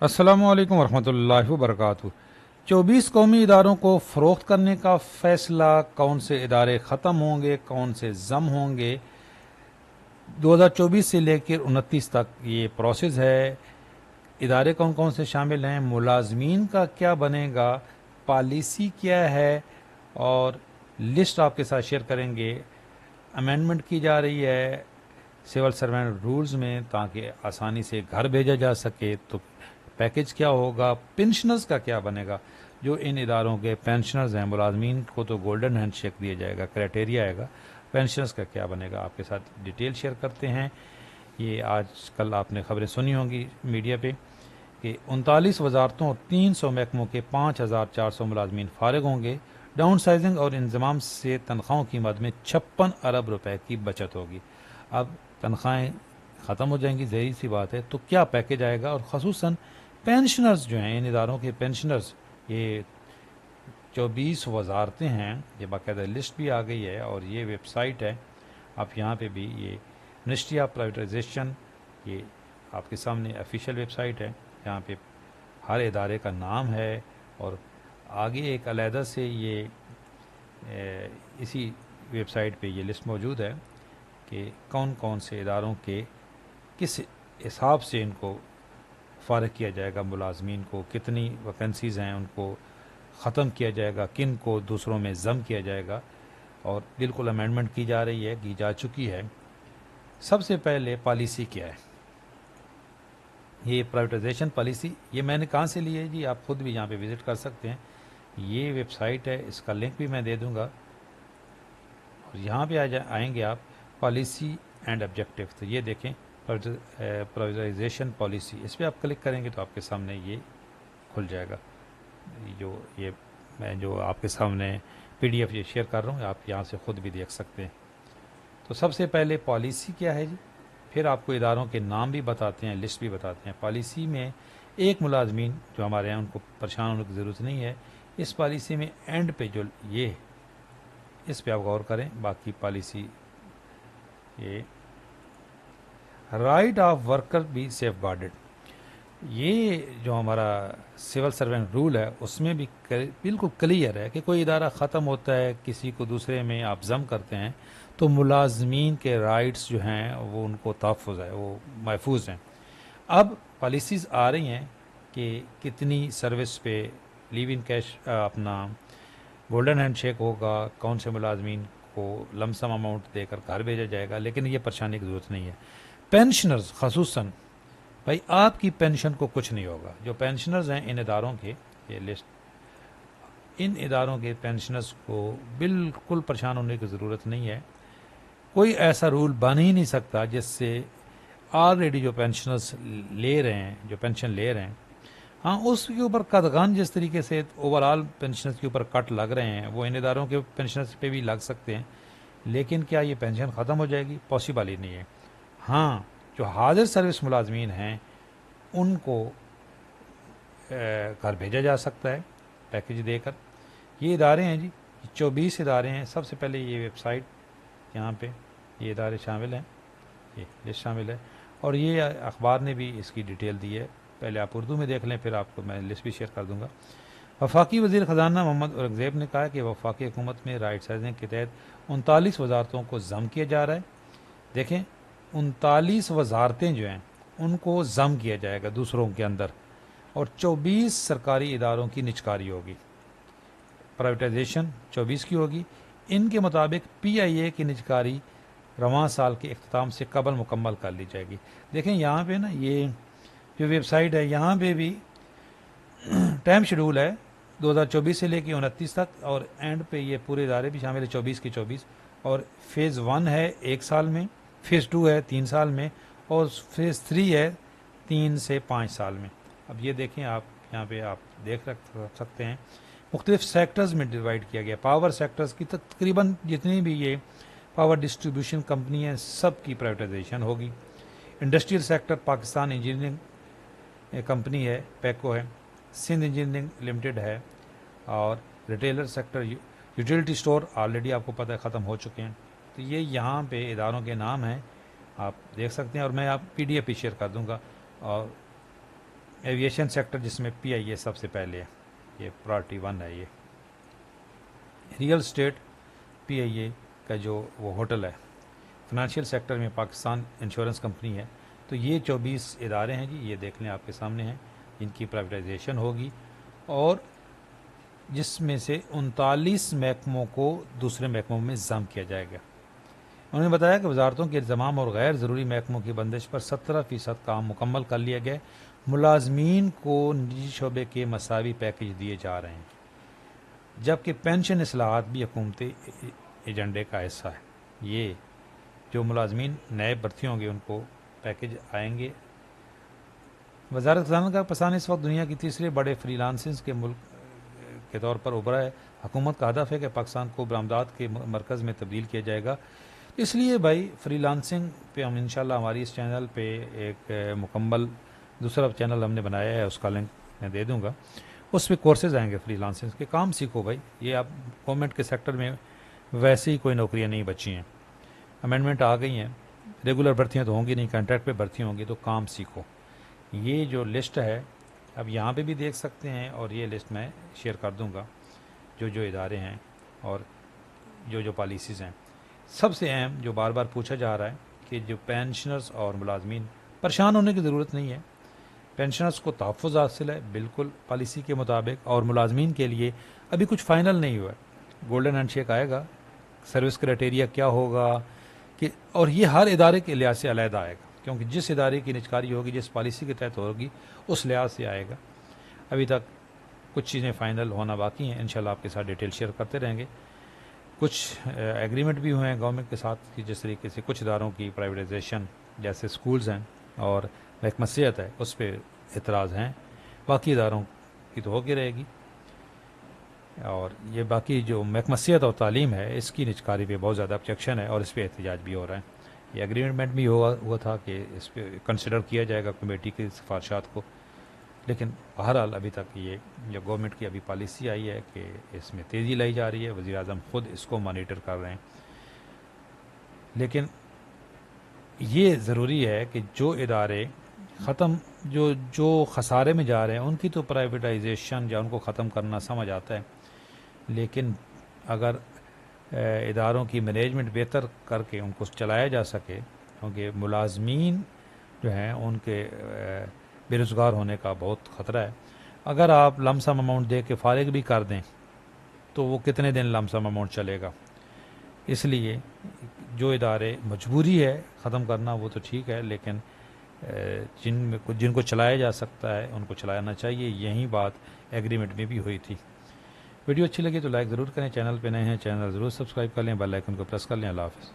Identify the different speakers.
Speaker 1: अस्सलामुअलैकुम वरहमतुल्लाहि वबरकातुहू। 24 कौमी इदारों को फ़रोख्त करने का फ़ैसला, कौन से इदारे ख़त्म होंगे, कौन से ज़म होंगे, 2024 से लेकर 29 तक ये प्रोसेस है। इदारे कौन कौन से शामिल हैं, मुलाजमीन का क्या बनेगा, पॉलिसी क्या है, और लिस्ट आपके साथ शेयर करेंगे। अमेंडमेंट की जा रही है सिविल सर्वेंट रूल्स में ताकि आसानी से घर भेजा जा सके। तो पैकेज क्या होगा, पेंशनर्स का क्या बनेगा, जो इन इदारों के पेंशनर्स हैं, मुलाजमीन को तो गोल्डन हैंड शेक दिया जाएगा, क्राइटेरिया आएगा, पेंशनर्स का क्या बनेगा, आपके साथ डिटेल शेयर करते हैं। ये आज कल आपने खबरें सुनी होंगी मीडिया पे कि 39 वजारतों और 300 महकमों के 5400 मुलाजमीन फारिग होंगे। डाउन साइजिंग और इंजमाम से तनख्वाहों की मद में 56 अरब रुपए की बचत होगी। अब तनख्वाहें ख़त्म हो जाएंगी, ज़ाहिर सी बात है, तो क्या पैकेज आएगा, और ख़ुसूसन पेंशनर्स जो हैं, इन इदारों के पेंशनर्स, ये 24 वजारतें हैं, ये बाकायदा लिस्ट भी आ गई है और ये वेबसाइट है, आप यहाँ पे भी, ये मिनिस्ट्री ऑफ प्राइवेटाइजेशन, ये आपके सामने ऑफिशियल वेबसाइट है, यहाँ पे हर इदारे का नाम है और आगे एक अलहदा से ये इसी वेबसाइट पे ये लिस्ट मौजूद है कि कौन कौन से इदारों के किस हिसाब से इनको फ़ारिग किया जाएगा, मुलाजमीन को कितनी वैकेंसीज़ हैं उनको ख़त्म किया जाएगा, किन को दूसरों में ज़म किया जाएगा, और बिल्कुल अमेंडमेंट की जा रही है, की जा चुकी है। सबसे पहले पॉलिसी क्या है, ये प्राइवेटाइजेशन पॉलिसी, ये मैंने कहाँ से ली है जी, आप ख़ुद भी यहाँ पे विज़िट कर सकते हैं। ये वेबसाइट है, इसका लिंक भी मैं दे दूँगा, और यहाँ पे आएंगे आप, पॉलिसी एंड ऑब्जेक्टिव, तो ये देखें प्राइवेटाइजेशन पॉलिसी, इस पर आप क्लिक करेंगे तो आपके सामने ये खुल जाएगा। ये मैं जो आपके सामने PDF ये शेयर कर रहा हूँ, आप यहाँ से ख़ुद भी देख सकते हैं। तो सबसे पहले पॉलिसी क्या है जी, फिर आपको इदारों के नाम भी बताते हैं, लिस्ट भी बताते हैं। पॉलिसी में एक मुलाजमीन जो हमारे यहाँ, उनको परेशान होने की ज़रूरत नहीं है। इस पॉलिसी में एंड पे जो ये, इस पे आप गौर करें, बाकी पॉलिसी, ये right of worker be safe guarded, ये जो हमारा सिविल सर्वेंट रूल है उसमें भी बिल्कुल क्लियर है कि कोई इदारा ख़त्म होता है, किसी को दूसरे में आप ज़म करते हैं, तो मुलाजमीन के राइट्स जो हैं वो उनको तहफ़्फ़ुज़ है, वो महफूज हैं। अब पॉलिसीज़ आ रही हैं कि कितनी सर्विस पे लीव इन कैश, अपना गोल्डन हैंड शेक होगा, कौन से मुलाजमीन को लमसम अमाउंट देकर घर भेजा जाएगा, लेकिन ये परेशानी की ज़रूरत नहीं है। पेंशनर्स खसूसन, भाई आपकी पेंशन को कुछ नहीं होगा। जो पेंशनर्स हैं इन इदारों के, ये लिस्ट, इन इदारों के पेंशनर्स को बिल्कुल परेशान होने की ज़रूरत नहीं है। कोई ऐसा रूल बन ही नहीं सकता जिससे ऑलरेडी जो पेंशनर्स ले रहे हैं, जो पेंशन ले रहे हैं, हाँ उसके ऊपर कदगान जिस तरीके से ओवरऑल पेंशनर्स के ऊपर कट लग रहे हैं, वो इन इदारों के पेंशनर्स पे भी लग सकते हैं, लेकिन क्या ये पेंशन ख़त्म हो जाएगी, पॉसिबल ही नहीं है। हाँ, जो हाजिर सर्विस मुलाजमीन हैं उनको घर भेजा जा सकता है पैकेज देकर। ये इदारे हैं जी, 24 इदारे हैं। सबसे पहले ये वेबसाइट, यहाँ पे ये इदारे शामिल हैं, ये लिस्ट शामिल है, और ये अखबार ने भी इसकी डिटेल दी है। पहले आप उर्दू में देख लें, फिर आपको मैं लिस्ट भी शेयर कर दूँगा। वफाकी वज़ीर ख़जाना मोहम्मद औरंगज़ेब ने कहा है कि वफाकी हुकूमत में राइट साइजिंग के तहत 39 वजारतों को ज़म किया जा रहा है। देखें, 39 वजारतें जो हैं उनको ज़म किया जाएगा दूसरों के अंदर, और 24 सरकारी इदारों की निचकारी होगी। प्राइवेटाइजेशन 24 की होगी। इनके मुताबिक PIA की निचकारी रवां साल के इख्तिताम से कबल मुकम्मल कर ली जाएगी। देखें यहाँ पे ना, ये जो वेबसाइट है, यहाँ पे भी टाइम शेड्यूल है 2024 से लेकर 29 तक, और एंड पे ये पूरे इदारे भी शामिल है 24 के 24। और फेज़ 1 है 1 साल में, फेज़ 2 है 3 साल में, और फेज़ 3 है 3 से 5 साल में। अब ये देखें आप, यहाँ पे आप देख सकते हैं मुख्तलिफ सेक्टर्स में डिवाइड किया गया। पावर सेक्टर्स की तकरीबन जितनी भी ये पावर डिस्ट्रीब्यूशन कंपनी है, सब की प्राइवेटाइजेशन होगी। Industrial sector Pakistan engineering company है, पैको है, सिंध इंजीनियरिंग लिमिटेड है, और retailer sector utility store already आपको पता है ख़त्म हो चुके हैं। तो ये यहाँ पे इदारों के नाम हैं, आप देख सकते हैं, और मैं आप PDF भी शेयर कर दूँगा। और ایویشن سیکٹر جس میں پی آئی اے سب سے پہلے ہے، یہ پرائرٹی 1 ہے۔ یہ ریئل اسٹیٹ پی آئی اے کا جو وہ ہوٹل ہے، فنانشیل سیکٹر میں پاکستان انشورنس کمپنی ہے۔ تو یہ 24 ادارے ہیں جی، یہ دیکھ لیں آپ کے سامنے ہیں، جن کی پرائیویٹائزیشن ہوگی، اور جس میں سے 39 محکموں کو دوسرے محکموں میں ضم کیا جائے گا۔ انہوں نے بتایا کہ وزارتوں کے انضمام اور غیر ضروری محکموں کی بندش پر 17% کام مکمل کر لیا گیا۔ ملازمین کو نجی شعبے کے مساوی پیکج دیے جا رہے ہیں، جبکہ پینشن اصلاحات بھی حکومتی ایجنڈے کا حصہ ہے۔ یہ جو ملازمین نئے بھرتی ہوں گے ان کو پیکج آئیں گے۔ وزارت خزانہ کا پاکستان اس وقت دنیا کی تیسرے بڑے فری لانسنگ کے ملک کے طور پر ابھرا ہے۔ حکومت کا ہدف ہے کہ پاکستان کو برآمدات کے مرکز میں تبدیل کیا جائے گا۔ اس لیے بھائی فری لانسنگ پہ ہم انشاءاللہ ہماری اس چینل پہ ایک مکمل دوسرا چینل ہم نے بنایا ہے، اس کا لنک میں دے دوں گا، اس پہ کورسز آئیں گے فری لانسنگ کے۔ کام سیکھو بھائی، یہ آپ گورنمنٹ کے سیکٹر میں ویسے ہی کوئی نوکریاں نہیں بچی ہیں، امینڈمنٹ آ گئی ہیں، ریگولر بھرتیاں تو ہوں گی نہیں، کانٹریکٹ پہ بھرتی ہوں گی، تو کام سیکھو۔ یہ جو لسٹ ہے اب یہاں پہ بھی دیکھ سکتے ہیں، اور یہ لسٹ میں شیئر کر دوں گا، جو ادارے ہیں اور جو پالیسیز ہیں۔ سب سے اہم جو بار بار پوچھا جا رہا ہے کہ جو پینشنرز اور ملازمین، پریشان ہونے کی ضرورت نہیں ہے، پینشنرز کو تحفظ حاصل ہے بالکل پالیسی کے مطابق، اور ملازمین کے لیے ابھی کچھ فائنل نہیں ہوا ہے، گولڈن ہینڈ شیک آئے گا، سروس کرائٹیریا کیا ہوگا کہ، اور یہ ہر ادارے کے لحاظ سے علیحدہ آئے گا، کیونکہ جس ادارے کی نجکاری ہوگی، جس پالیسی کے تحت ہوگی، اس لحاظ سے آئے گا۔ ابھی تک کچھ چیزیں فائنل ہونا باقی ہیں، انشاءاللہ آپ کے ساتھ ڈیٹیل شیئر کرتے رہیں گے۔ کچھ ایگریمنٹ بھی ہوئے ہیں گورنمنٹ کے ساتھ کہ جس طریقے سے کچھ اداروں کی پرائیویٹائزیشن جیسے سکولز ہیں اور محکمہ صحت ہے اس پہ اعتراض ہیں، باقی اداروں کی تو ہوگی رہے گی۔ اور یہ باقی جو محکمہ صحت اور تعلیم ہے اس کی نجکاری پہ بہت زیادہ آبجیکشن ہے، اور اس پہ احتجاج بھی ہو رہا ہے۔ یہ ایگریمنٹ بھی ہوا تھا کہ اس پہ کنسیڈر کیا جائے گا کمیٹی کی سفارشات کو، لیکن بہرحال ابھی تک یہ جو گورنمنٹ کی ابھی پالیسی آئی ہے کہ اس میں تیزی لائی جا رہی ہے، وزیر اعظم خود اس کو مانیٹر کر رہے ہیں۔ لیکن یہ ضروری ہے کہ جو ادارے جو خسارے میں جا رہے ہیں ان کی تو پرائیویٹائزیشن یا ان کو ختم کرنا سمجھ آتا ہے، لیکن اگر اداروں کی مینجمنٹ بہتر کر کے ان کو چلایا جا سکے، کیونکہ ملازمین جو ہیں ان کے بے روزگار ہونے کا بہت خطرہ ہے۔ اگر آپ لم سم اماؤنٹ دے کے فارغ بھی کر دیں تو وہ کتنے دن لم سم اماؤنٹ چلے گا؟ اس لیے جو ادارے مجبوری ہے ختم کرنا وہ تو ٹھیک ہے، لیکن جن کو چلایا جا سکتا ہے ان کو چلانا چاہیے۔ یہی بات ایگریمنٹ میں بھی ہوئی تھی۔ ویڈیو اچھی لگی تو لائک ضرور کریں، چینل پہ نئے ہیں چینل ضرور سبسکرائب کر لیں، بیل آئیکن کو پریس کر لیں۔ اللہ حافظ۔